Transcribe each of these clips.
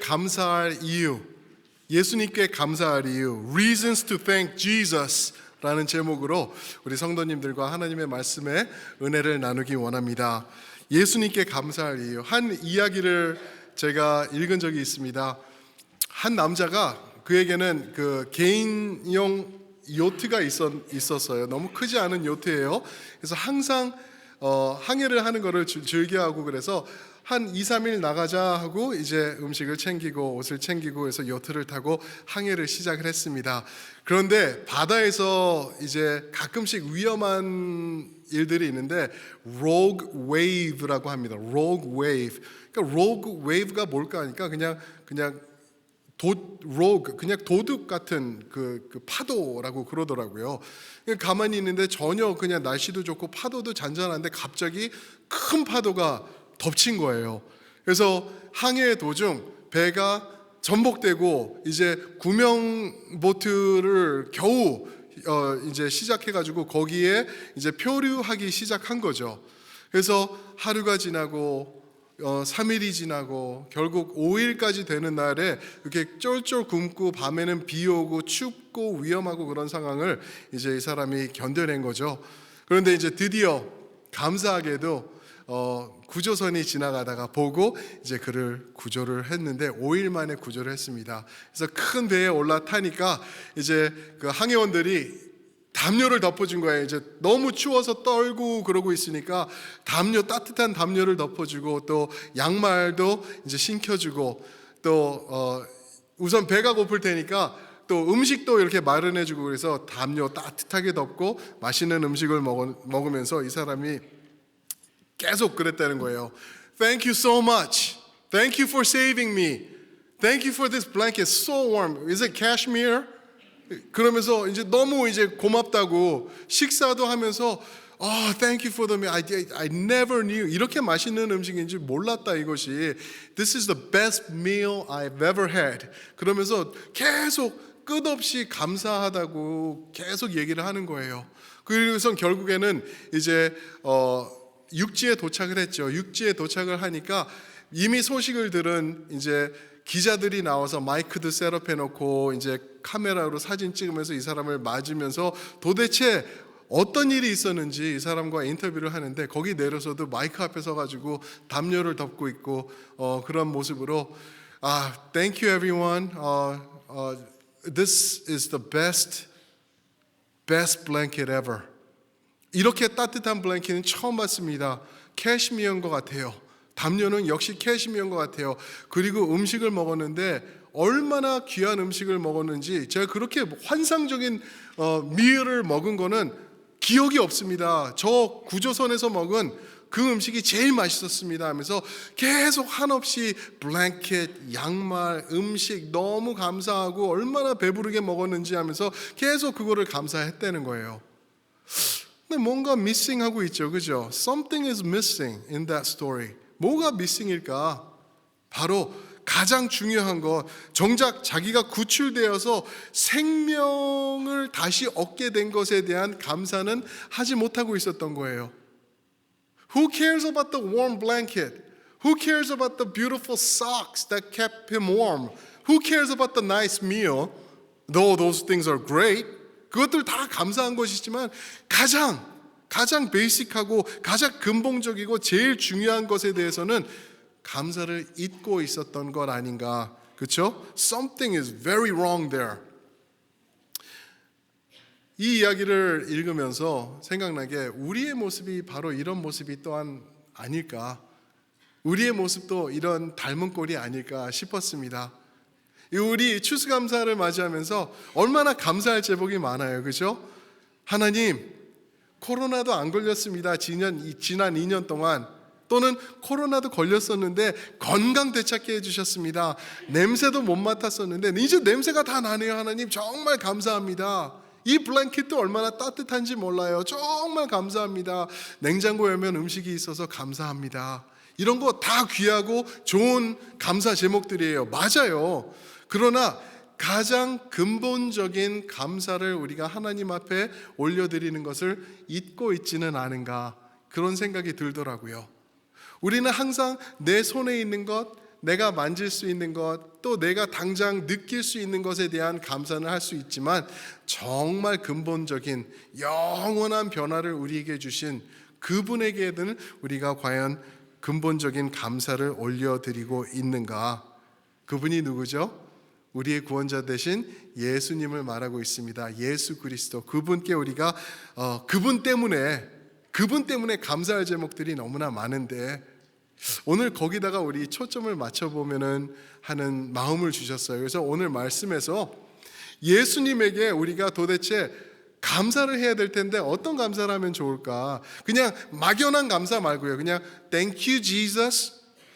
감사할 이유, 예수님께 감사할 이유, Reasons to thank Jesus 라는 제목으로 우리 성도님들과 하나님의 말씀에 은혜를 나누기 원합니다. 예수님께 감사할 이유, 한 이야기를 제가 읽은 적이 있습니다. 한 남자가, 그에게는 그 개인용 요트가 있었어요. 너무 크지 않은 요트예요. 그래서 항상 항해를 하는 거를 즐겨하고, 그래서 한 2, 3일 나가자 하고 이제 음식을 챙기고 옷을 챙기고 해서 요트를 타고 항해를 시작을 했습니다. 그런데 바다에서 이제 가끔씩 위험한 일들이 있는데 rogue wave라고 합니다. rogue wave. 그러니까 rogue wave가 뭘까 하니까 그냥 rogue, 그냥 도둑 같은 그 파도라고 그러더라고요. 가만히 있는데 전혀 그냥 날씨도 좋고 파도도 잔잔한데 갑자기 큰 파도가 덮친 거예요. 그래서 항해 도중 배가 전복되고 이제 구명 보트를 겨우 이제 시작해가지고 거기에 이제 표류하기 시작한 거죠. 그래서 하루가 지나고 3일이 지나고 결국 5일까지 되는 날에 이렇게 쫄쫄 굶고 밤에는 비 오고 춥고 위험하고 그런 상황을 이제 이 사람이 견뎌낸 거죠. 그런데 이제 드디어 감사하게도 구조선이 지나가다가 보고 이제 그를 구조를 했는데 5일 만에 구조를 했습니다. 그래서 큰 배에 올라타니까 이제 그 항해원들이 담요를 덮어준 거예요. 이제 너무 추워서 떨고 그러고 있으니까 따뜻한 담요를 덮어주고 또 양말도 이제 신겨주고 또 우선 배가 고플 테니까 또 음식도 이렇게 마련해주고, 그래서 담요 따뜻하게 덮고 맛있는 음식을 먹으면서 이 사람이 계속 그랬다는 거예요. Thank you so much. Thank you for saving me. Thank you for this blanket. So warm. Is it cashmere? 그러면서 이제 너무 이제 고맙다고 식사도 하면서 thank you for the meal. I never knew 이렇게 맛있는 음식인지 몰랐다 이것이. This is the best meal I've ever had. 그러면서 계속 끝없이 감사하다고 계속 얘기를 하는 거예요. 그래서 결국에는 이제 육지에 도착을 했죠. 육지에 도착을 하니까 이미 소식을 들은 이제 기자들이 나와서 마이크도 셋업해 놓고 이제 카메라로 사진 찍으면서 이 사람을 맞으면서 도대체 어떤 일이 있었는지 이 사람과 인터뷰를 하는데, 거기 내려서도 마이크 앞에 서가지고 담요를 덮고 있고 그런 모습으로 Thank you everyone. This is the best blanket ever. 이렇게 따뜻한 블랭켓은 처음 봤습니다. 캐시미어인 것 같아요. 담요는 역시 캐시미어인 것 같아요. 그리고 음식을 먹었는데 얼마나 귀한 음식을 먹었는지 제가 그렇게 환상적인 미를 먹은 거는 기억이 없습니다. 저 구조선에서 먹은 그 음식이 제일 맛있었습니다 하면서 계속 한없이 블랭켓, 양말, 음식 너무 감사하고 얼마나 배부르게 먹었는지 하면서 계속 그거를 감사했다는 거예요. 근데 뭔가 missing하고 있죠, 그죠? Something is missing in that story. 뭐가 missing일까? 바로 가장 중요한 거, 정작 자기가 구출되어서 생명을 다시 얻게 된 것에 대한 감사는 하지 못하고 있었던 거예요. Who cares about the warm blanket? Who cares about the beautiful socks that kept him warm? Who cares about the nice meal? Though those things are great. 그것들 다 감사한 것이지만 가장 베이직하고 가장 근본적이고 제일 중요한 것에 대해서는 감사를 잊고 있었던 것 아닌가, 그렇죠? Something is very wrong there. 이 이야기를 읽으면서 생각나게 우리의 모습이 바로 이런 모습이 또한 아닐까, 우리의 모습도 이런 닮은 꼴이 아닐까 싶었습니다. 우리 추수감사를 맞이하면서 얼마나 감사할 제목이 많아요, 그렇죠? 하나님, 코로나도 안 걸렸습니다. 지난 2년 동안. 또는 코로나도 걸렸었는데 건강 되찾게 해주셨습니다. 냄새도 못 맡았었는데 이제 냄새가 다 나네요. 하나님 정말 감사합니다. 이 블랭킷도 얼마나 따뜻한지 몰라요. 정말 감사합니다. 냉장고에 열면 음식이 있어서 감사합니다. 이런 거 다 귀하고 좋은 감사 제목들이에요. 맞아요. 그러나 가장 근본적인 감사를 우리가 하나님 앞에 올려드리는 것을 잊고 있지는 않은가, 그런 생각이 들더라고요. 우리는 항상 내 손에 있는 것, 내가 만질 수 있는 것, 또 내가 당장 느낄 수 있는 것에 대한 감사는 할 수 있지만 정말 근본적인 영원한 변화를 우리에게 주신 그분에게는 우리가 과연 근본적인 감사를 올려드리고 있는가? 그분이 누구죠? 우리의 구원자 되신 예수님을 말하고 있습니다. 예수 그리스도, 그분께 우리가 그분 때문에 감사할 제목들이 너무나 많은데 오늘 거기다가 우리 초점을 맞춰보면은 하는 마음을 주셨어요. 그래서 오늘 말씀에서 예수님에게 우리가 도대체 감사를 해야 될 텐데 어떤 감사를 하면 좋을까? 그냥 막연한 감사 말고요. 그냥 Thank you Jesus,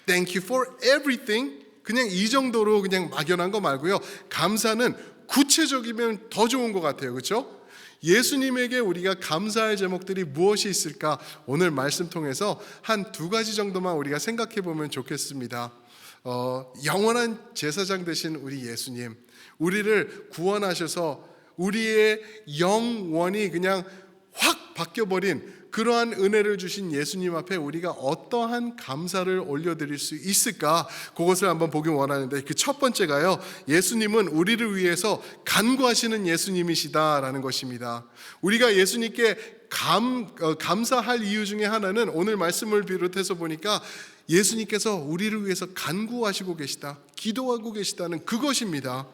Thank you for everything. 그냥 이 정도로 그냥 막연한 거 말고요. 감사는 구체적이면 더 좋은 것 같아요. 그렇죠? 예수님에게 우리가 감사할 제목들이 무엇이 있을까? 오늘 말씀 통해서 한 두 가지 정도만 우리가 생각해 보면 좋겠습니다. 영원한 제사장 되신 우리 예수님, 우리를 구원하셔서 우리의 영원히 그냥 확 바뀌어버린 그러한 은혜를 주신 예수님 앞에 우리가 어떠한 감사를 올려드릴 수 있을까? 그것을 한번 보기 원하는데 그 첫 번째가요, 예수님은 우리를 위해서 간구하시는 예수님이시다라는 것입니다. 우리가 예수님께 감사할 이유 중에 하나는 오늘 말씀을 비롯해서 보니까 예수님께서 우리를 위해서 간구하시고 계시다, 기도하고 계시다는 그것입니다.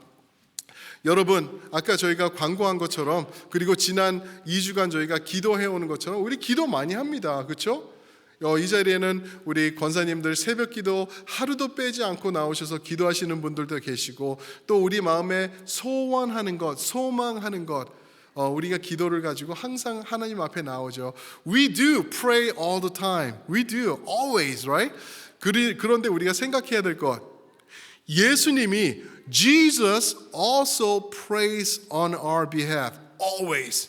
여러분, 아까 저희가 광고한 것처럼, 그리고 지난 2주간 저희가 기도해오는 것처럼 우리 기도 많이 합니다. 그렇죠? 이 자리에는 우리 권사님들 새벽 기도 하루도 빼지 않고 나오셔서 기도하시는 분들도 계시고, 또 우리 마음에 소원하는 것, 소망하는 것, 우리가 기도를 가지고 항상 하나님 앞에 나오죠. We do pray all the time. We do always, right? 그런데 우리가 생각해야 될 것, 예수님이 Jesus also prays on our behalf always.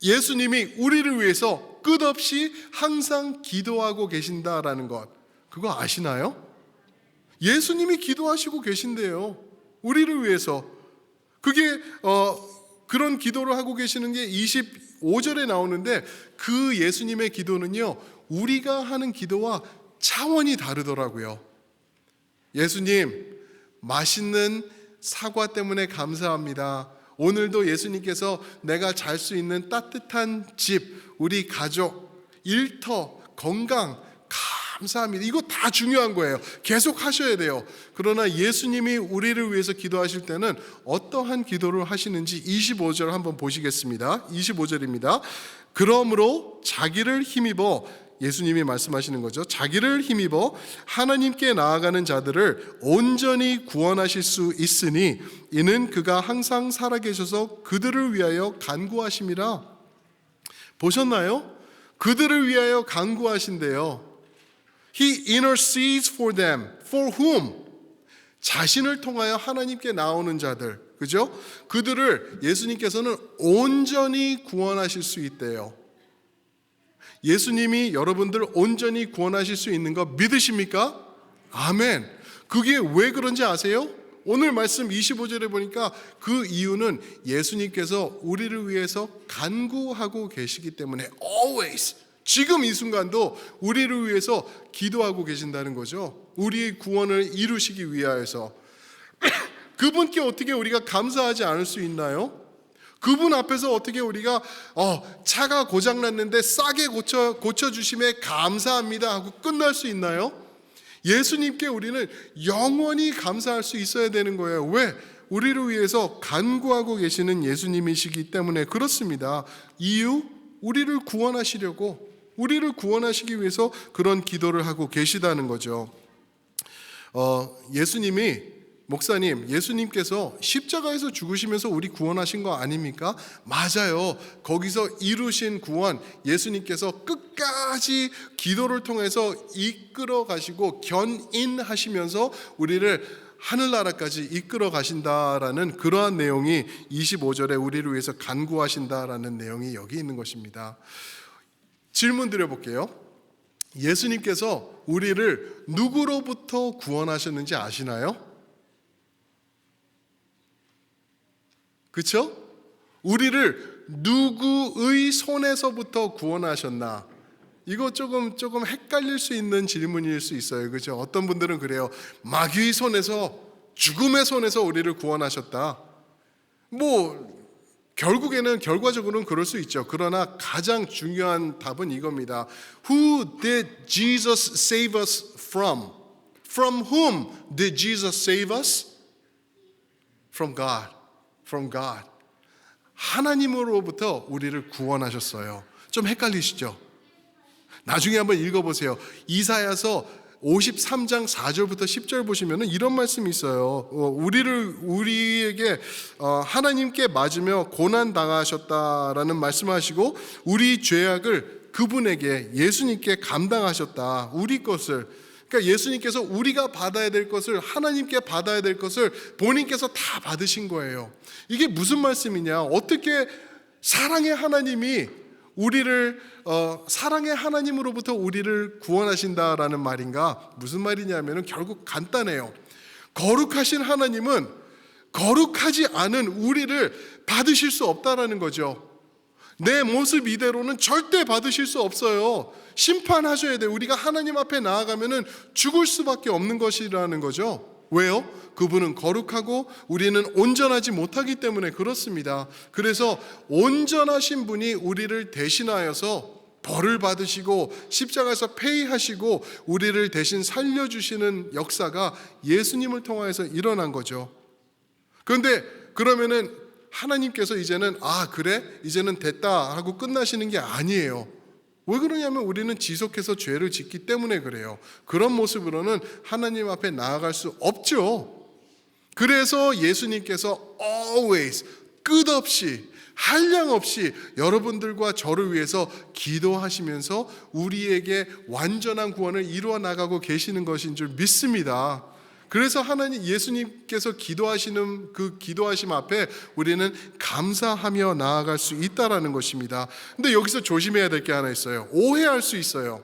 예수님이 우리를 위해서 끝없이 항상 기도하고 계신다라는 것, 그거 아시나요? 예수님이 기도하시고 계신데요, 우리를 위해서. 그게 그런 기도를 하고 계시는 게 25절에 나오는데, 그 예수님의 기도는요, 우리가 하는 기도와 차원이 다르더라고요. 예수님, 맛있는 사과 때문에 감사합니다. 오늘도 예수님께서 내가 잘 수 있는 따뜻한 집, 우리 가족, 일터, 건강 감사합니다. 이거 다 중요한 거예요. 계속 하셔야 돼요. 그러나 예수님이 우리를 위해서 기도하실 때는 어떠한 기도를 하시는지 25절 한번 보시겠습니다. 25절입니다. 그러므로 자기를 힘입어, 예수님이 말씀하시는 거죠. 자기를 힘입어 하나님께 나아가는 자들을 온전히 구원하실 수 있으니 이는 그가 항상 살아계셔서 그들을 위하여 간구하심이라. 보셨나요? 그들을 위하여 간구하신대요. He intercedes for them. For whom? 자신을 통하여 하나님께 나오는 자들, 그죠? 그들을 예수님께서는 온전히 구원하실 수 있대요. 예수님이 여러분들 온전히 구원하실 수 있는 거 믿으십니까? 아멘. 그게 왜 그런지 아세요? 오늘 말씀 25절에 보니까 그 이유는 예수님께서 우리를 위해서 간구하고 계시기 때문에 always, 지금 이 순간도 우리를 위해서 기도하고 계신다는 거죠. 우리의 구원을 이루시기 위하여서. 그분께 어떻게 우리가 감사하지 않을 수 있나요? 그분 앞에서 어떻게 우리가 차가 고장났는데 싸게 고쳐주심에 감사합니다 하고 끝날 수 있나요? 예수님께 우리는 영원히 감사할 수 있어야 되는 거예요. 왜? 우리를 위해서 간구하고 계시는 예수님이시기 때문에 그렇습니다. 이유? 우리를 구원하시려고, 우리를 구원하시기 위해서 그런 기도를 하고 계시다는 거죠. 목사님, 예수님께서 십자가에서 죽으시면서 우리 구원하신 거 아닙니까? 맞아요. 거기서 이루신 구원, 예수님께서 끝까지 기도를 통해서 이끌어 가시고 견인하시면서 우리를 하늘나라까지 이끌어 가신다라는 그러한 내용이 25절에 우리를 위해서 간구하신다라는 내용이 여기 있는 것입니다. 질문 드려볼게요. 예수님께서 우리를 누구로부터 구원하셨는지 아시나요? 그렇죠? 우리를 누구의 손에서부터 구원하셨나? 이거 조금 헷갈릴 수 있는 질문일 수 있어요. 그죠? 어떤 분들은 그래요. 마귀의 손에서, 죽음의 손에서 우리를 구원하셨다. 결국에는 결과적으로는 그럴 수 있죠. 그러나 가장 중요한 답은 이겁니다. Who did Jesus save us from? From whom did Jesus save us? From God. From God. 하나님으로부터 우리를 구원하셨어요. 좀 헷갈리시죠? 나중에 한번 읽어보세요. 이사야서 53장 4절부터 10절 보시면 이런 말씀이 있어요. 우리에게 하나님께 맞으며 고난 당하셨다라는 말씀하시고 우리 죄악을 그분에게 예수님께 감당하셨다. 우리 것을, 그러니까 예수님께서 우리가 받아야 될 것을, 하나님께 받아야 될 것을 본인께서 다 받으신 거예요. 이게 무슨 말씀이냐? 어떻게 사랑의 하나님이 우리를 사랑의 하나님으로부터 우리를 구원하신다라는 말인가? 무슨 말이냐면은 결국 간단해요. 거룩하신 하나님은 거룩하지 않은 우리를 받으실 수 없다라는 거죠. 내 모습 이대로는 절대 받으실 수 없어요. 심판하셔야 돼요. 우리가 하나님 앞에 나아가면은 죽을 수밖에 없는 것이라는 거죠. 왜요? 그분은 거룩하고 우리는 온전하지 못하기 때문에 그렇습니다. 그래서 온전하신 분이 우리를 대신하여서 벌을 받으시고 십자가에서 폐의하시고 우리를 대신 살려주시는 역사가 예수님을 통하여서 일어난 거죠. 그런데 그러면은 하나님께서 이제는 그래? 이제는 됐다 하고 끝나시는 게 아니에요. 왜 그러냐면 우리는 지속해서 죄를 짓기 때문에 그래요. 그런 모습으로는 하나님 앞에 나아갈 수 없죠. 그래서 예수님께서 always 끝없이 한량없이 여러분들과 저를 위해서 기도하시면서 우리에게 완전한 구원을 이루어 나가고 계시는 것인 줄 믿습니다. 그래서 하나님 예수님께서 기도하시는 그 기도하심 앞에 우리는 감사하며 나아갈 수 있다라는 것입니다. 근데 여기서 조심해야 될 게 하나 있어요. 오해할 수 있어요.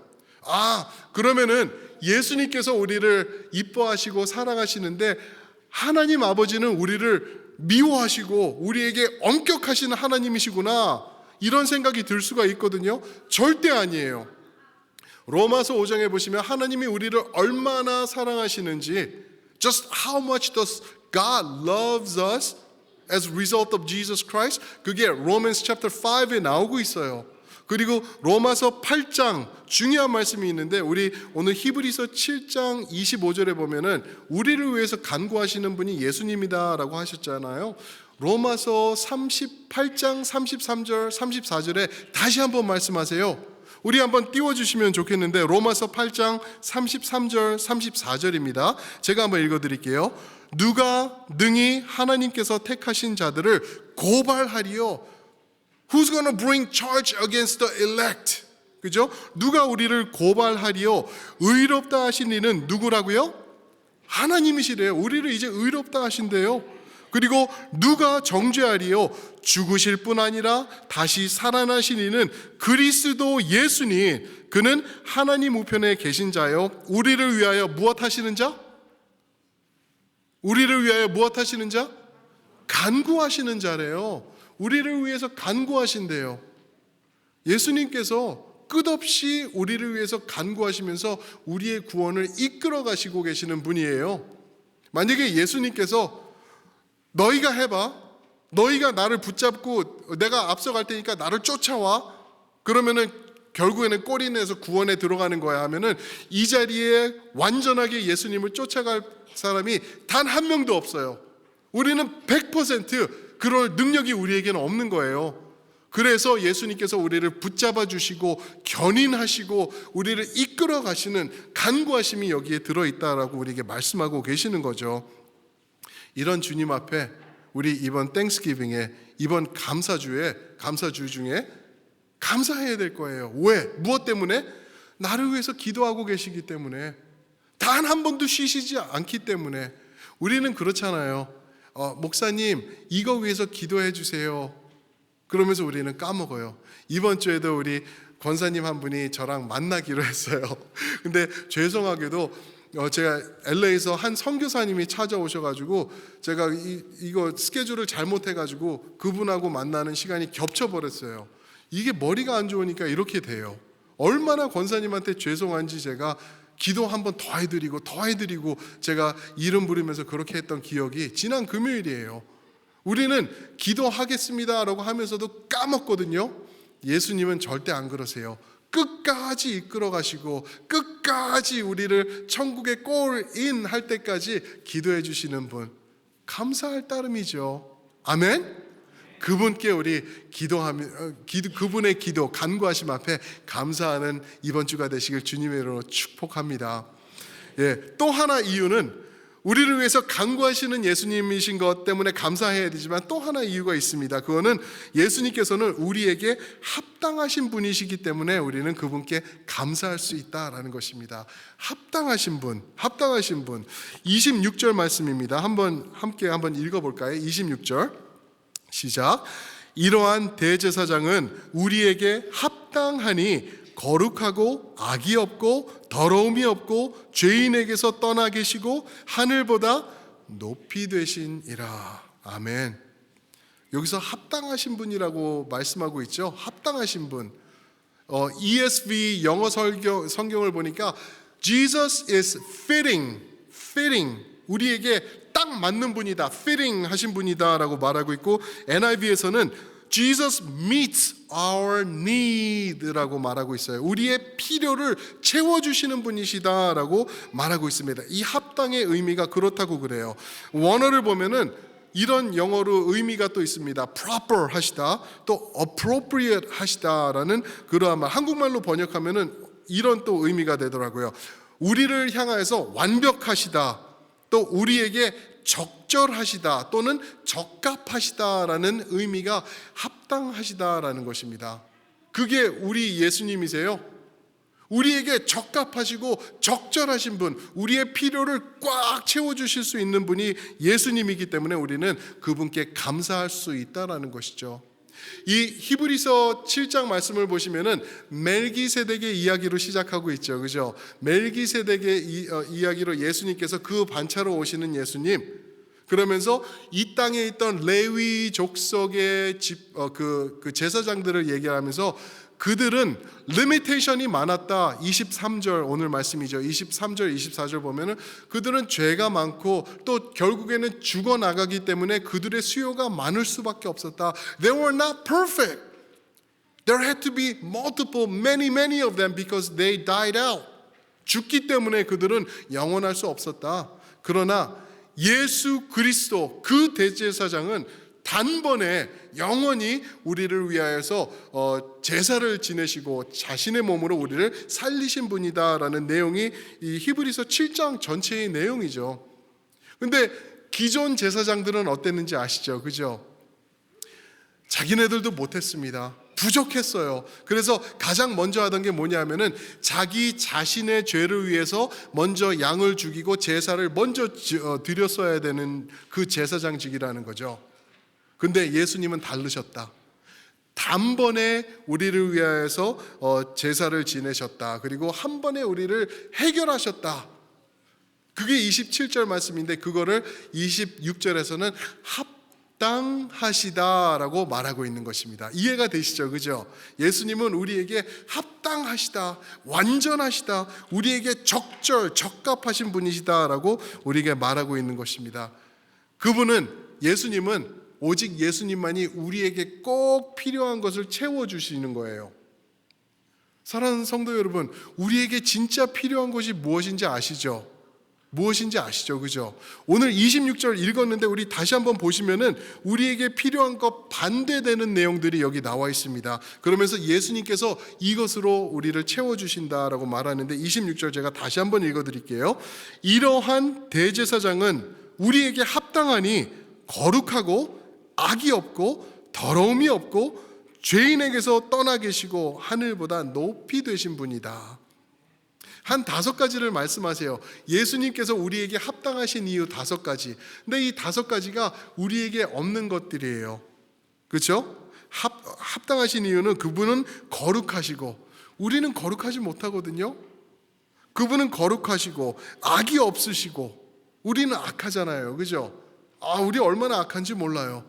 그러면은 예수님께서 우리를 이뻐하시고 사랑하시는데 하나님 아버지는 우리를 미워하시고 우리에게 엄격하신 하나님이시구나, 이런 생각이 들 수가 있거든요. 절대 아니에요. 로마서 5장에 보시면 하나님이 우리를 얼마나 사랑하시는지, just how much does God loves us as a result of Jesus Christ, 그게 Romans chapter 5에 나오고 있어요. 그리고 로마서 8장 중요한 말씀이 있는데 우리 오늘 히브리서 7장 25절에 보면은 우리를 위해서 간구하시는 분이 예수님이다라고 하셨잖아요. 로마서 38장 33절 34절에 다시 한번 말씀하세요. 우리 한번 띄워주시면 좋겠는데 로마서 8장 33절 34절입니다. 제가 한번 읽어드릴게요. 누가 능히 하나님께서 택하신 자들을 고발하리요? Who's going to bring charge against the elect? 그죠? 누가 우리를 고발하리요? 의롭다 하신 이는 누구라고요? 하나님이시래요. 우리를 이제 의롭다 하신대요. 그리고 누가 정죄하리요? 죽으실 뿐 아니라 다시 살아나신 이는 그리스도 예수니 그는 하나님 우편에 계신 자요. 우리를 위하여 무엇 하시는 자? 우리를 위하여 무엇 하시는 자? 간구하시는 자래요. 우리를 위해서 간구하신대요. 예수님께서 끝없이 우리를 위해서 간구하시면서 우리의 구원을 이끌어 가시고 계시는 분이에요. 만약에 예수님께서 너희가 해봐, 너희가 나를 붙잡고 내가 앞서갈 테니까 나를 쫓아와, 그러면은 결국에는 꼬리 내서 구원에 들어가는 거야 하면은 이 자리에 완전하게 예수님을 쫓아갈 사람이 단 한 명도 없어요. 우리는 100% 그럴 능력이 우리에게는 없는 거예요. 그래서 예수님께서 우리를 붙잡아 주시고 견인하시고 우리를 이끌어 가시는 간구하심이 여기에 들어있다라고 우리에게 말씀하고 계시는 거죠. 이런 주님 앞에 우리 이번 땡스기빙에, 이번 감사주 중에 감사해야 될 거예요. 왜? 무엇 때문에? 나를 위해서 기도하고 계시기 때문에, 단 한 번도 쉬시지 않기 때문에. 우리는 그렇잖아요. 목사님 이거 위해서 기도해 주세요. 그러면서 우리는 까먹어요. 이번 주에도 우리 권사님 한 분이 저랑 만나기로 했어요. 근데 죄송하게도 제가 LA에서 한 선교사님이 찾아오셔가지고 제가 이거 스케줄을 잘못해가지고 그분하고 만나는 시간이 겹쳐버렸어요. 이게 머리가 안 좋으니까 이렇게 돼요. 얼마나 권사님한테 죄송한지 제가 기도 한번 더 해드리고 제가 이름 부르면서 그렇게 했던 기억이 지난 금요일이에요. 우리는 기도하겠습니다라고 하면서도 까먹거든요. 예수님은 절대 안 그러세요. 끝까지 이끌어 가시고 끝까지 우리를 천국에 골인 할 때까지 기도해 주시는 분, 감사할 따름이죠. 아멘. 그분께 우리 기도하며 그분의 기도 간구하심 앞에 감사하는 이번 주가 되시길 주님의 이름으로 축복합니다. 또 하나 이유는 우리를 위해서 간구하시는 예수님이신 것 때문에 감사해야 되지만 또 하나 이유가 있습니다. 그거는 예수님께서는 우리에게 합당하신 분이시기 때문에 우리는 그분께 감사할 수 있다라는 것입니다. 합당하신 분. 26절 말씀입니다. 함께 한번 읽어볼까요? 26절 시작. 이러한 대제사장은 우리에게 합당하니 거룩하고 악이 없고 더러움이 없고 죄인에게서 떠나 계시고 하늘보다 높이 되시니라. 아멘. 여기서 합당하신 분이라고 말씀하고 있죠. 합당하신 분. ESV 영어 성경을 보니까 Jesus is fitting. 우리에게 딱 맞는 분이다. fitting 하신 분이다라고 말하고 있고, NIV에서는 Jesus meets our need라고 말하고 있어요. 우리의 필요를 채워주시는 분이시다라고 말하고 있습니다. 이 합당의 의미가 그렇다고 그래요. 원어를 보면은 이런 영어로 의미가 또 있습니다. proper 하시다, 또 appropriate 하시다라는 그러한 말. 한국말로 번역하면은 이런 또 의미가 되더라고요. 우리를 향하여서 완벽하시다, 또 우리에게 적절하시다 또는 적합하시다라는 의미가 합당하시다라는 것입니다. 그게 우리 예수님이세요. 우리에게 적합하시고 적절하신 분, 우리의 필요를 꽉 채워주실 수 있는 분이 예수님이기 때문에 우리는 그분께 감사할 수 있다라는 것이죠. 이 히브리서 7장 말씀을 보시면은 멜기세덱의 이야기로 시작하고 있죠. 그죠? 멜기세덱의 이야기로 예수님께서 그 반차로 오시는 예수님, 그러면서 이 땅에 있던 레위 족속의 그 제사장들을 얘기하면서 그들은 리미테이션이 많았다. 23절 오늘 말씀이죠. 23절 24절 보면은 그들은 죄가 많고 또 결국에는 죽어나가기 때문에 그들의 수요가 많을 수밖에 없었다. They were not perfect. There had to be many of them because they died out. 죽기 때문에 그들은 영원할 수 없었다. 그러나 예수 그리스도 그 대제사장은 단번에 영원히 우리를 위하여서 제사를 지내시고 자신의 몸으로 우리를 살리신 분이다라는 내용이 이 히브리서 7장 전체의 내용이죠. 근데 기존 제사장들은 어땠는지 아시죠? 그죠? 자기네들도 못했습니다. 부족했어요. 그래서 가장 먼저 하던 게 뭐냐면은 자기 자신의 죄를 위해서 먼저 양을 죽이고 제사를 먼저 드렸어야 되는 그 제사장직이라는 거죠. 근데 예수님은 다르셨다. 단번에 우리를 위하여서 제사를 지내셨다. 그리고 한 번에 우리를 해결하셨다. 그게 27절 말씀인데 그거를 26절에서는 합당하시다라고 말하고 있는 것입니다. 이해가 되시죠? 그죠? 예수님은 우리에게 합당하시다, 완전하시다, 우리에게 적합하신 분이시다라고 우리에게 말하고 있는 것입니다. 예수님은 오직 예수님만이 우리에게 꼭 필요한 것을 채워주시는 거예요. 사랑하는 성도 여러분, 우리에게 진짜 필요한 것이 무엇인지 아시죠? 그죠? 오늘 26절 읽었는데 우리 다시 한번 보시면은 우리에게 필요한 것 반대되는 내용들이 여기 나와 있습니다. 그러면서 예수님께서 이것으로 우리를 채워주신다라고 말하는데 26절 제가 다시 한번 읽어드릴게요. 이러한 대제사장은 우리에게 합당하니 거룩하고 악이 없고 더러움이 없고 죄인에게서 떠나 계시고 하늘보다 높이 되신 분이다. 한 5가지를 말씀하세요. 예수님께서 우리에게 합당하신 이유 5가지. 근데 이 5가지가 우리에게 없는 것들이에요. 그렇죠? 합당하신 이유는 그분은 거룩하시고 우리는 거룩하지 못하거든요. 그분은 거룩하시고 악이 없으시고 우리는 악하잖아요. 그죠? 우리 얼마나 악한지 몰라요.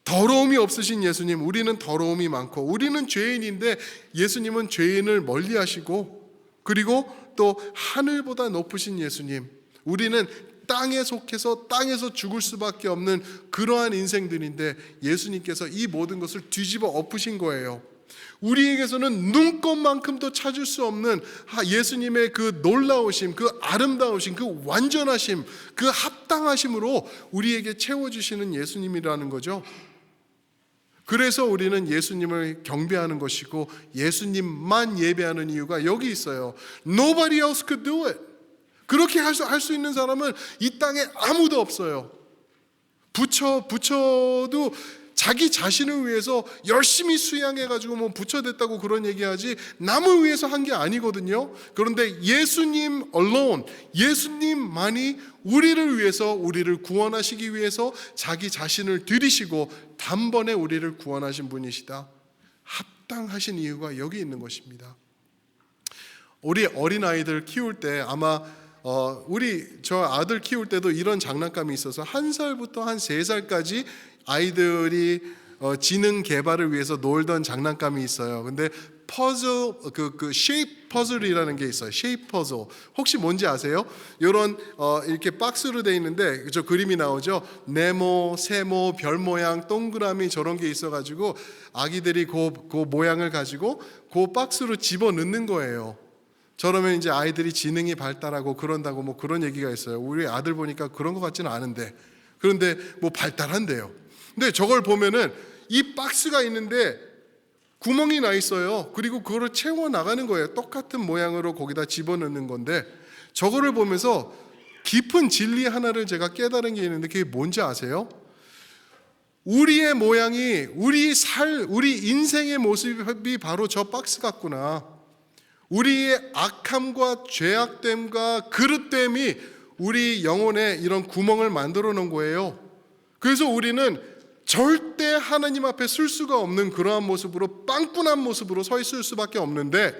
더러움이 없으신 예수님, 우리는 더러움이 많고 우리는 죄인인데 예수님은 죄인을 멀리하시고, 그리고 또 하늘보다 높으신 예수님, 우리는 땅에 속해서 땅에서 죽을 수밖에 없는 그러한 인생들인데 예수님께서 이 모든 것을 뒤집어 엎으신 거예요. 우리에게서는 눈꼽만큼도 찾을 수 없는 예수님의 그 놀라우심, 그 아름다우심, 그 완전하심, 그 합당하심으로 우리에게 채워주시는 예수님이라는 거죠. 그래서 우리는 예수님을 경배하는 것이고 예수님만 예배하는 이유가 여기 있어요. Nobody else could do it. 그렇게 할 수 있는 사람은 이 땅에 아무도 없어요. 부처도 자기 자신을 위해서 열심히 수양해가지고 뭐 부처 됐다고 그런 얘기하지 남을 위해서 한 게 아니거든요. 그런데 예수님 alone, 예수님만이 우리를 위해서, 우리를 구원하시기 위해서 자기 자신을 들이시고 단번에 우리를 구원하신 분이시다. 합당하신 이유가 여기 있는 것입니다. 우리 어린아이들 키울 때 아마 저 아들 키울 때도 이런 장난감이 있어서 1살부터 한 3살까지 아이들이 지능 개발을 위해서 놀던 장난감이 있어요. 근데 퍼즐, 그 쉐입 퍼즐이라는 게 있어요. 쉐입 퍼즐. 혹시 뭔지 아세요? 이런 이렇게 박스로 돼 있는데 저 그림이 나오죠. 네모, 세모, 별 모양, 동그라미 저런 게 있어가지고 아기들이 그 모양을 가지고 그 박스로 집어 넣는 거예요. 저러면 이제 아이들이 지능이 발달하고 그런다고 뭐 그런 얘기가 있어요. 우리 아들 보니까 그런 것 같지는 않은데, 그런데 뭐 발달한대요. 근데 저걸 보면은 이 박스가 있는데 구멍이 나 있어요. 그리고 그거를 채워 나가는 거예요. 똑같은 모양으로 거기다 집어넣는 건데, 저거를 보면서 깊은 진리 하나를 제가 깨달은 게 있는데 그게 뭔지 아세요? 우리의 모양이 우리 인생의 모습이 바로 저 박스 같구나. 우리의 악함과 죄악됨과 그릇됨이 우리 영혼에 이런 구멍을 만들어 놓은 거예요. 그래서 우리는 절대 하나님 앞에 쓸 수가 없는 그러한 모습으로, 빵꾸난 모습으로 서 있을 수밖에 없는데,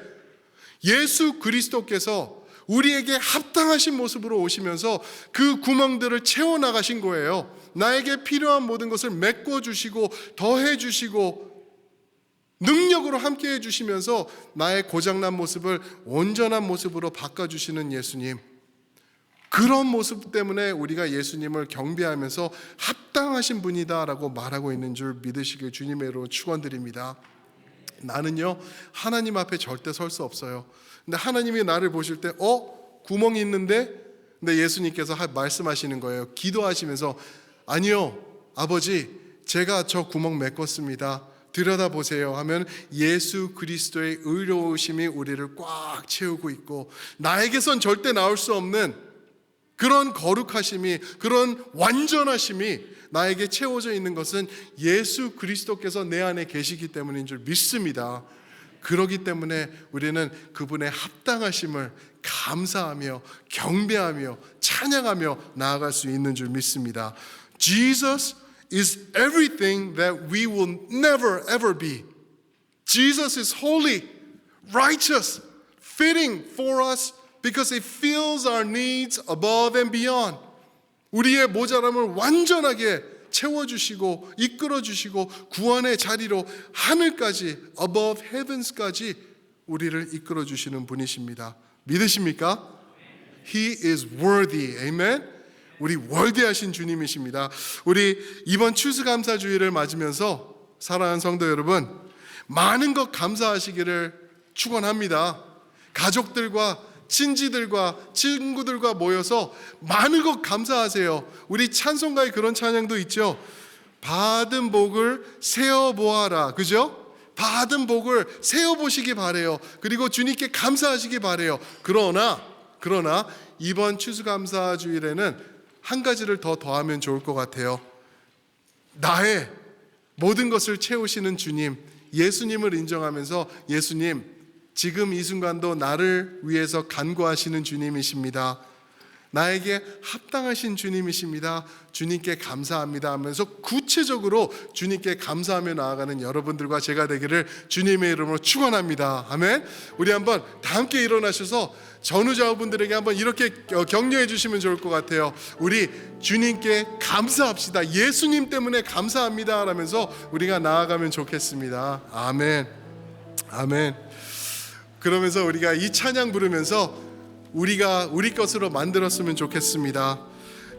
예수 그리스도께서 우리에게 합당하신 모습으로 오시면서 그 구멍들을 채워나가신 거예요. 나에게 필요한 모든 것을 메꿔주시고 더해주시고 능력으로 함께 해주시면서 나의 고장난 모습을 온전한 모습으로 바꿔주시는 예수님, 그런 모습 때문에 우리가 예수님을 경배하면서 합당하신 분이다라고 말하고 있는 줄 믿으시길 주님의 이름으로 축원드립니다. 나는요 하나님 앞에 절대 설 수 없어요. 근데 하나님이 나를 보실 때 구멍이 있는데, 근데 예수님께서 말씀하시는 거예요. 기도하시면서 아니요 아버지, 제가 저 구멍 메꿨습니다. 들여다보세요 하면 예수 그리스도의 의로우심이 우리를 꽉 채우고 있고, 나에게선 절대 나올 수 없는 그런 거룩하심이, 그런 완전하심이 나에게 채워져 있는 것은 예수 그리스도께서 내 안에 계시기 때문인 줄 믿습니다. 그렇기 때문에 우리는 그분의 합당하심을 감사하며 경배하며 찬양하며 나아갈 수 있는 줄 믿습니다. Jesus is everything that we will never ever be. Jesus is holy, righteous, fitting for us because He fills our needs above and beyond. 우리의 모자람을 완전하게 채워주시고 이끌어주시고 구원의 자리로 하늘까지, above heavens까지 우리를 이끌어주시는 분이십니다. 믿으십니까? He is worthy. Amen. 우리 월대하신 주님이십니다. 우리 이번 추수감사주일을 맞으면서 사랑하는 성도 여러분, 많은 것 감사하시기를 축원합니다. 가족들과 친지들과 친구들과 모여서 많은 것 감사하세요. 우리 찬송가에 그런 찬양도 있죠. 받은 복을 세어보아라. 그죠? 받은 복을 세어보시기 바래요. 그리고 주님께 감사하시기 바래요. 그러나 이번 추수감사주일에는 한 가지를 더 더하면 좋을 것 같아요. 나의 모든 것을 채우시는 주님, 예수님을 인정하면서 예수님, 지금 이 순간도 나를 위해서 간구하시는 주님이십니다. 나에게 합당하신 주님이십니다. 주님께 감사합니다 하면서 구체적으로 주님께 감사하며 나아가는 여러분들과 제가 되기를 주님의 이름으로 축원합니다. 아멘. 우리 한번 다 함께 일어나셔서 전우좌우분들에게 한번 이렇게 격려해 주시면 좋을 것 같아요. 우리 주님께 감사합시다. 예수님 때문에 감사합니다 라면서 우리가 나아가면 좋겠습니다. 아멘. 아멘. 그러면서 우리가 이 찬양 부르면서 우리가 우리 것으로 만들었으면 좋겠습니다.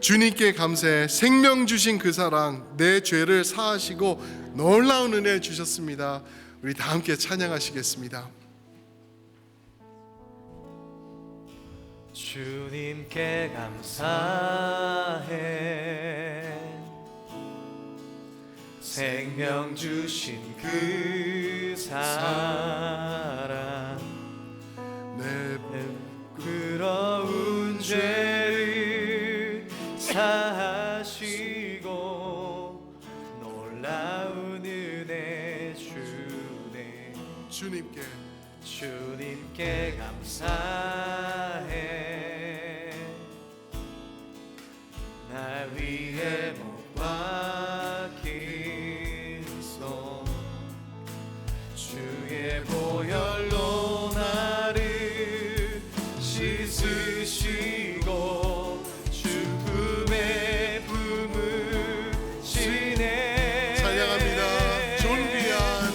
주님께 감사해. 생명 주신 그 사랑, 내 죄를 사하시고 놀라운 은혜 주셨습니다. 우리 다 함께 찬양하시겠습니다. 주님께 감사해. 생명 주신 그 사랑, 내 부끄러운 죄를 사하시고 놀라운 은혜 주네. 주님께 감사해. 날 위해 못 박힌 손, 주의 보혈로 나를 씻으시고 죽음의 품으시네. 찬양합니다. 존귀한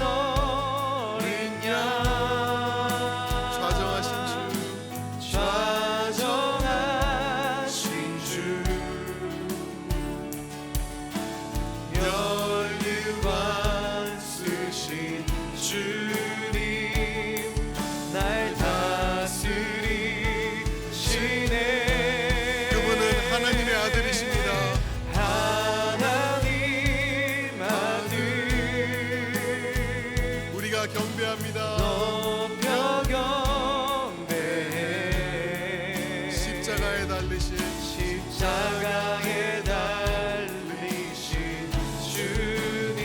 어린 양, 좌정하신 주, 멸류관 쓰신 주님, 날 다스리시네. 그분은 하나님의 아들이십니다. 하나님 아들, 우리가 경배합니다. 높여 경배해. 십자가에 달리신 십자가에 달리신 주님,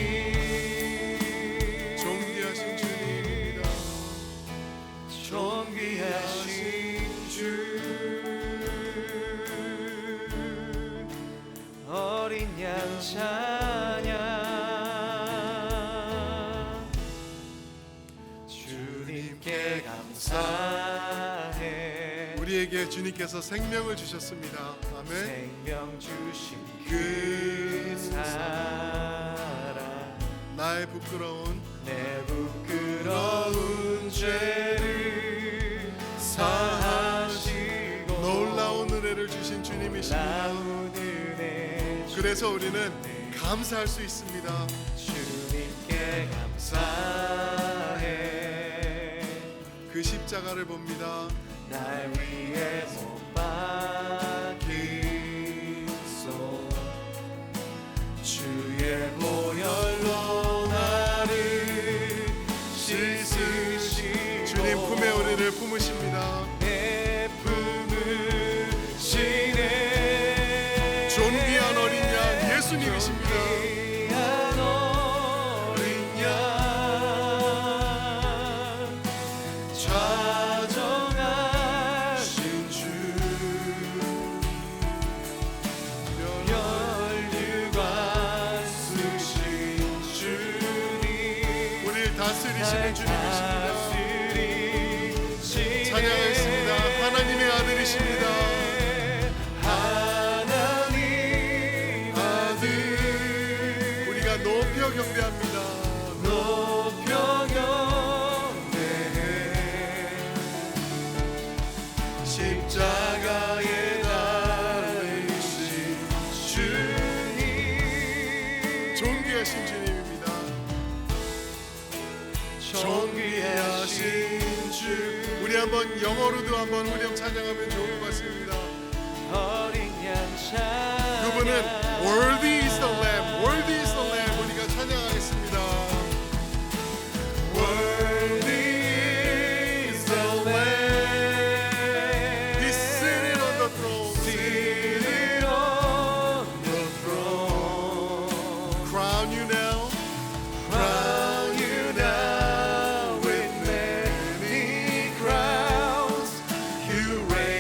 존귀하신 주님입니다. 존귀하신 주, 어린 양 찬양. 주님께 감사해. 우리에게 주님께서 생명을 주셨습니다. 아멘. 생명 주신 그 사랑, 나의 부끄러운 내 부끄러운 죄를 사하시고 놀라운 은혜를 주신 주님이십니다. 놀라운 은혜 주, 그래서 우리는 감사할 수 있습니다. 주님께 감사해. 그 십자가를 봅니다. 날 위해 못 박힌 손, 주의 보혈로 나를 씻으시고 주님 품에 우리를 품으십니다. 내 품으시네. 존귀한 어린 양 예수님이십니다. 존귀한 어린 양, 좌정하신 주, 멸류관 쓰신 주님, 우리를 다스리시는 주님이십니다. 다스리시네. 찬양하겠습니다. 하나님의 아들이십니다. 하나님 아들, 우리가 높여 경배합니다. 높여 경배해. 십자가에 달리신 주님, 존귀하신 주님입니다. 존귀하신 주, 우리 한번 영어로도 한번 후렴 찬양하면 좋을 것 같습니다. 어린 양 찬양. 그분은 Worthy is the Lamb, Worthy is the Lamb. 우리가 찬양하겠습니다. Worthy is the Lamb, He's seated on the throne. seated on the throne. Crown you now. Crown you now with many crowns. You reign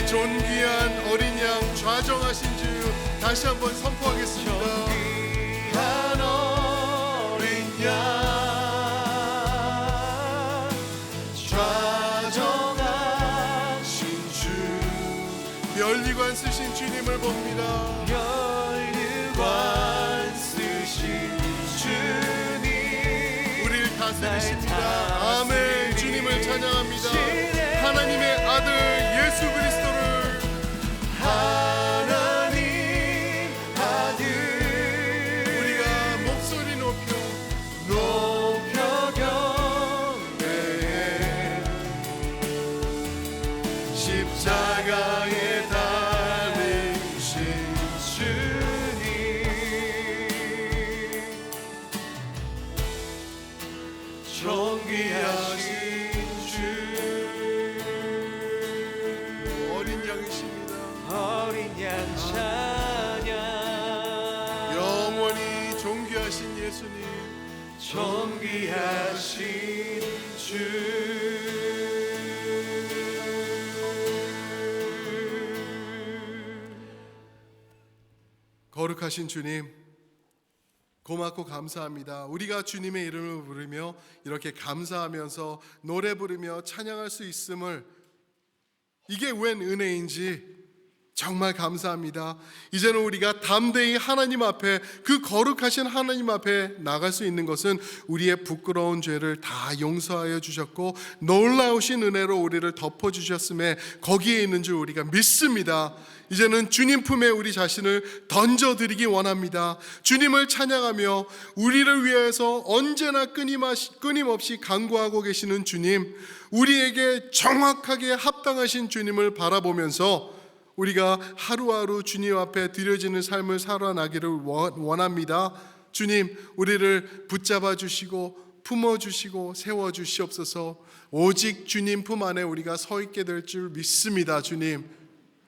존귀한 어린 양 좌정하신 주 다시 한번 선포하겠습니다. 한 어린 양 좌정하신 주 면류관 쓰신 주님을 봅니다. 면류관 쓰신 주님 우리를 다스리십니다. 날 아멘. 주님을 찬양합니다. 다스리시네. 하나님의 아들 예수 그리스도를 하나님 아들 우리가 목소리 높여 높여 경배해 십자가에 달리신 주님 존귀하신 주 어린 양이십니다. 어린 양 찬양 영원히 존귀하신 예수님 존귀하신 주 거룩하신 주님 고맙고 감사합니다. 우리가 주님의 이름을 부르며 이렇게 감사하면서 노래 부르며 찬양할 수 있음을 이게 웬 은혜인지 정말 감사합니다. 이제는 우리가 담대히 하나님 앞에 그 거룩하신 하나님 앞에 나갈 수 있는 것은 우리의 부끄러운 죄를 다 용서하여 주셨고 놀라우신 은혜로 우리를 덮어주셨음에 거기에 있는 줄 우리가 믿습니다. 이제는 주님 품에 우리 자신을 던져드리기 원합니다. 주님을 찬양하며 우리를 위해서 언제나 끊임없이 간구하고 계시는 주님, 우리에게 정확하게 합당하신 주님을 바라보면서 우리가 하루하루 주님 앞에 드려지는 삶을 살아나기를 원합니다. 주님, 우리를 붙잡아 주시고 품어 주시고 세워 주시옵소서. 오직 주님 품 안에 우리가 서 있게 될 줄 믿습니다. 주님,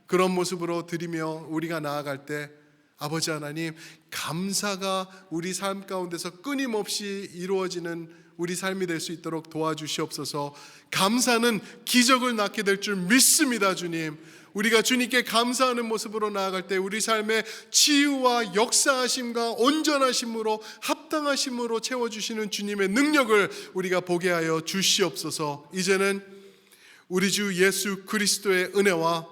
그런 모습으로 드리며 우리가 나아갈 때 아버지 하나님, 감사가 우리 삶 가운데서 끊임없이 이루어지는 우리 삶이 될 수 있도록 도와주시옵소서. 감사는 기적을 낳게 될 줄 믿습니다. 주님, 우리가 주님께 감사하는 모습으로 나아갈 때 우리 삶의 치유와 역사하심과 온전하심으로 합당하심으로 채워주시는 주님의 능력을 우리가 보게 하여 주시옵소서. 이제는 우리 주 예수 그리스도의 은혜와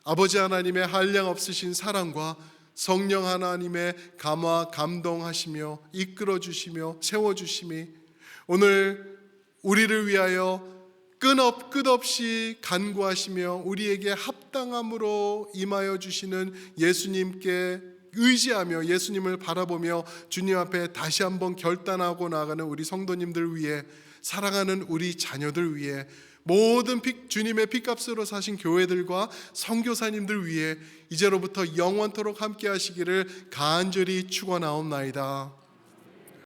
아버지 하나님의 한량없으신 사랑과 성령 하나님의 감화 감동하시며 이끌어 주시며 세워 주심이 오늘 우리를 위하여 끝없이 간구하시며 우리에게 합당함으로 임하여 주시는 예수님께 의지하며 예수님을 바라보며 주님 앞에 다시 한번 결단하고 나아가는 우리 성도님들 위해, 사랑하는 우리 자녀들 위해, 모든 주님의 핏값으로 사신 교회들과 선교사님들 위해 이제로부터 영원토록 함께 하시기를 간절히 축원하옵나이다.